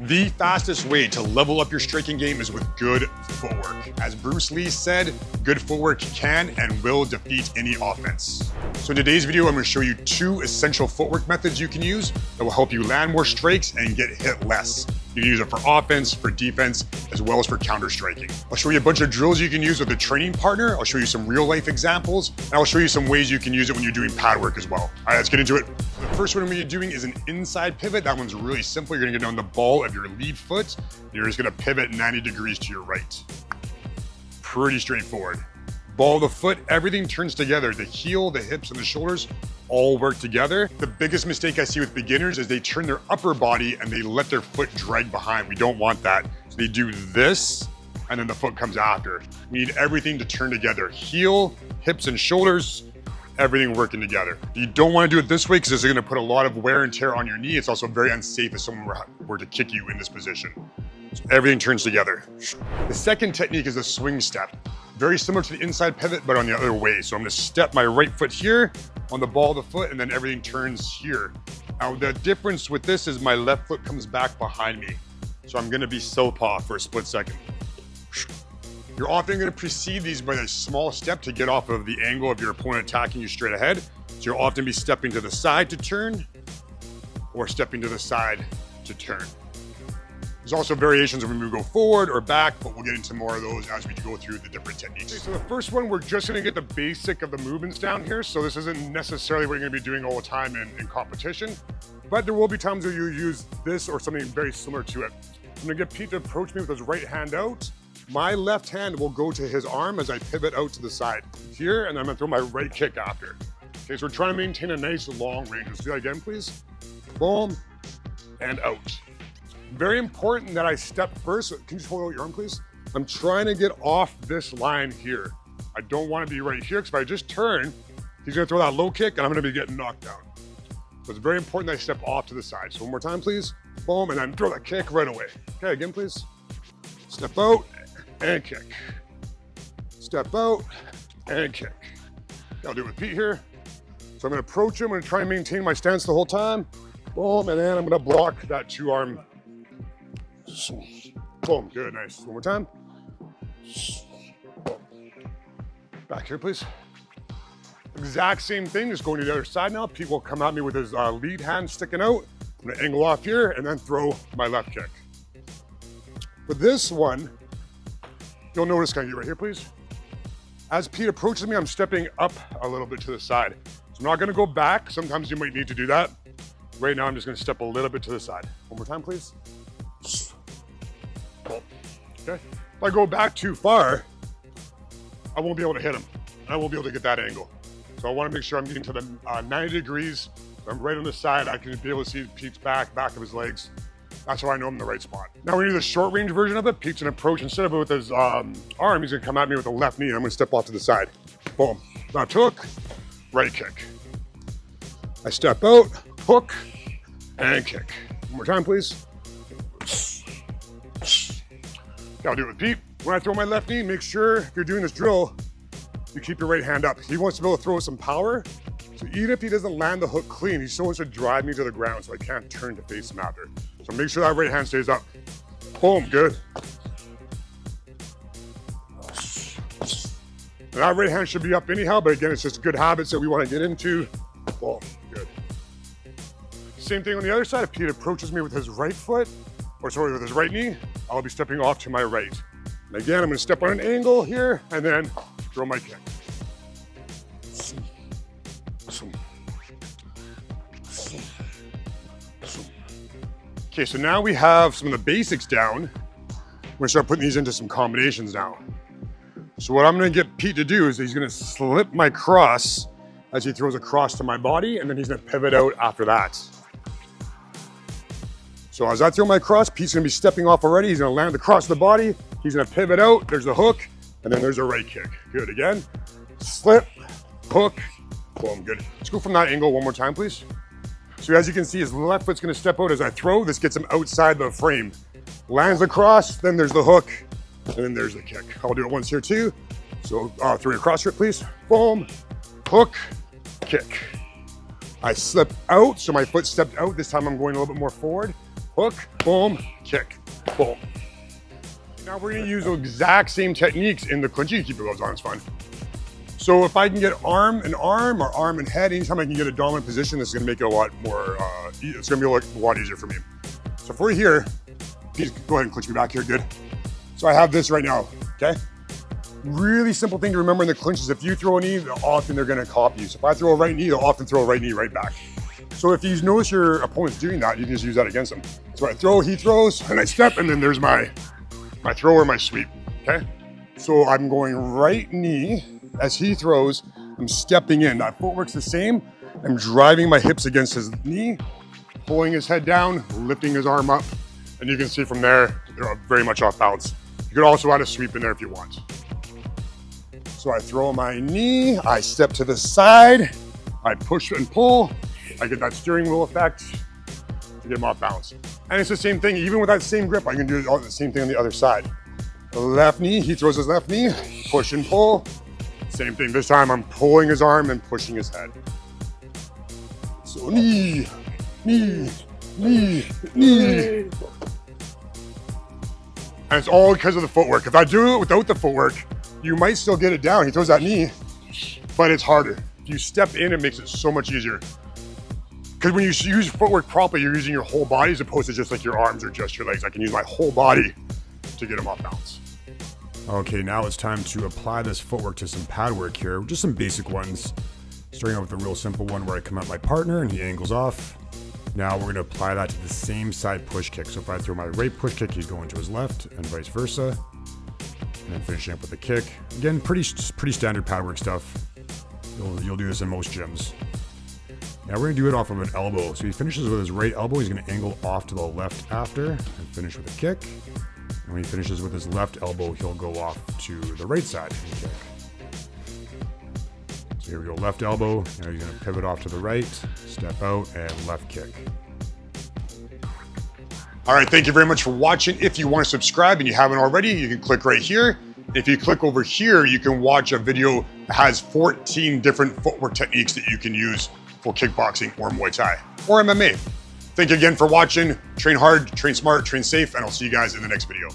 The fastest way to level up your striking game is with good footwork. As Bruce Lee said, good footwork can and will defeat any offense. So in today's video, I'm going to show you 2 essential footwork methods you can use that will help you land more strikes and get hit less. You can use it for offense, for defense, as well as for counter striking. I'll show you a bunch of drills you can use with a training partner. I'll show you some real life examples, and I'll show you some ways you can use it when you're doing pad work as well. All right, let's get into it. The first one we're doing is an inside pivot. That one's really simple. You're gonna get down the ball of your lead foot. You're just gonna pivot 90 degrees to your right. Pretty straightforward. Ball of the foot, everything turns together. The heel, the hips, and the shoulders all work together. The biggest mistake I see with beginners is they turn their upper body and they let their foot drag behind. We don't want that. So they do this, and then the foot comes after. We need everything to turn together. Heel, hips, and shoulders, everything working together. You don't want to do it this way because it's going to put a lot of wear and tear on your knee. It's also very unsafe if someone were to kick you in this position. So everything turns together. The second technique is a swing step. Very similar to the inside pivot, but on the other way. So I'm gonna step my right foot here on the ball of the foot, and then everything turns here. Now the difference with this is my left foot comes back behind me. So I'm gonna be southpaw for a split second. You're often gonna precede these by a small step to get off of the angle of your opponent attacking you straight ahead. So you'll often be stepping to the side to turn, or stepping to the side to turn. There's also variations when we go forward or back, but we'll get into more of those as we go through the different techniques. Okay, so the first one, we're just gonna get the basic of the movements down here. So this isn't necessarily what you're gonna be doing all the time in competition, but there will be times where you use this or something very similar to it. I'm gonna get Pete to approach me with his right hand out. My left hand will go to his arm as I pivot out to the side here, and I'm gonna throw my right kick after. Okay, so we're trying to maintain a nice long range. Let's do that again, please. Boom, and out. Very important that I step first. Can you just hold out your arm, please? I'm trying to get off this line here. I don't want to be right here, because if I just turn, he's gonna throw that low kick and I'm gonna be getting knocked down. So it's very important that I step off to the side. So one more time, please. Boom, and then throw that kick right away. Okay, again, please. Step out and kick. Step out and kick. I'll do it with Pete here. So I'm gonna approach him. I'm gonna try and maintain my stance the whole time. Boom, and then I'm gonna block that 2-arm. Boom, good, nice. One more time. Boom. Back here, please. Exact same thing, just going to the other side now. Pete will come at me with his lead hand sticking out. I'm gonna angle off here and then throw my left kick. For this one, you'll notice, can I get right here, please? As Pete approaches me, I'm stepping up a little bit to the side. So I'm not gonna go back. Sometimes you might need to do that. Right now, I'm just gonna step a little bit to the side. One more time, please. Okay. If I go back too far, I won't be able to hit him. I won't be able to get that angle. So I want to make sure I'm getting to the 90 degrees. So I'm right on the side. I can be able to see Pete's back of his legs. That's how I know I'm in the right spot. Now we do the short range version of it. Pete's gonna approach, instead of with his arm, he's gonna come at me with the left knee, and I'm gonna step off to the side. Boom. Left hook, right kick. I step out, hook, and kick. One more time, please. I'll do it with Pete. When I throw my left knee, make sure if you're doing this drill, you keep your right hand up. He wants to be able to throw some power. So even if he doesn't land the hook clean, he still wants to drive me to the ground so I can't turn to face him after. So make sure that right hand stays up. Boom, good. And that right hand should be up anyhow, but again, it's just good habits that we want to get into. Boom, good. Same thing on the other side. If Pete approaches me with his right foot, with his right knee, I'll be stepping off to my right. And again, I'm gonna step on an angle here and then throw my kick. Okay, so now we have some of the basics down. We're gonna start putting these into some combinations now. So what I'm gonna get Pete to do is he's gonna slip my cross as he throws across to my body, and then he's gonna pivot out after that. So as I throw my cross, Pete's gonna be stepping off already. He's gonna land across the body. He's gonna pivot out. There's the hook, and then there's a right kick. Good, again. Slip, hook, boom, good. Let's go from that angle one more time, please. So as you can see, his left foot's gonna step out as I throw. This gets him outside the frame. Lands the cross, then there's the hook, and then there's the kick. I'll do it once here too. So throw your cross here, please. Boom, hook, kick. I slipped out, so my foot stepped out. This time I'm going a little bit more forward. Hook, boom, kick, boom. Now we're gonna use the exact same techniques in the clinch. You can keep your gloves on, it's fun. So if I can get arm and arm or arm and head, anytime I can get a dominant position, this is gonna make it a lot more, it's gonna be a lot easier for me. So if we're here, please go ahead and clinch me back here, good. So I have this right now, okay? Really simple thing to remember in the clinch is if you throw a knee, often they're gonna copy you. So if I throw a right knee, they'll often throw a right knee right back. So if you notice your opponent's doing that, you can just use that against them. So I throw, he throws, and I step, and then there's my throw or my sweep, okay? So I'm going right knee. As he throws, I'm stepping in. That footwork's the same. I'm driving my hips against his knee, pulling his head down, lifting his arm up. And you can see from there, they're very much off balance. You could also add a sweep in there if you want. So I throw my knee, I step to the side, I push and pull. I get that steering wheel effect to get him off balance. And it's the same thing, even with that same grip, I can do the same thing on the other side. Left knee, he throws his left knee, push and pull. Same thing, this time I'm pulling his arm and pushing his head. So knee, knee, knee, knee. And it's all because of the footwork. If I do it without the footwork, you might still get it down. He throws that knee, but it's harder. If you step in, it makes it so much easier. Because when you use footwork properly, you're using your whole body as opposed to just like your arms or just your legs. I can use my whole body to get him off balance. Okay, now it's time to apply this footwork to some pad work here. Just some basic ones. Starting out with a real simple one where I come at my partner and he angles off. Now we're gonna apply that to the same side push kick. So if I throw my right push kick, he's going to his left and vice versa. And then finishing up with a kick. Again, pretty standard pad work stuff. You'll do this in most gyms. Now we're gonna do it off of an elbow. So he finishes with his right elbow, he's gonna angle off to the left after and finish with a kick. And when he finishes with his left elbow, he'll go off to the right side and kick. So here we go, left elbow. Now he's gonna pivot off to the right, step out, and left kick. All right, thank you very much for watching. If you want to subscribe and you haven't already, you can click right here. If you click over here, you can watch a video that has 14 different footwork techniques that you can use for kickboxing or Muay Thai or MMA. Thank you again for watching. Train hard, train smart, train safe, and I'll see you guys in the next video.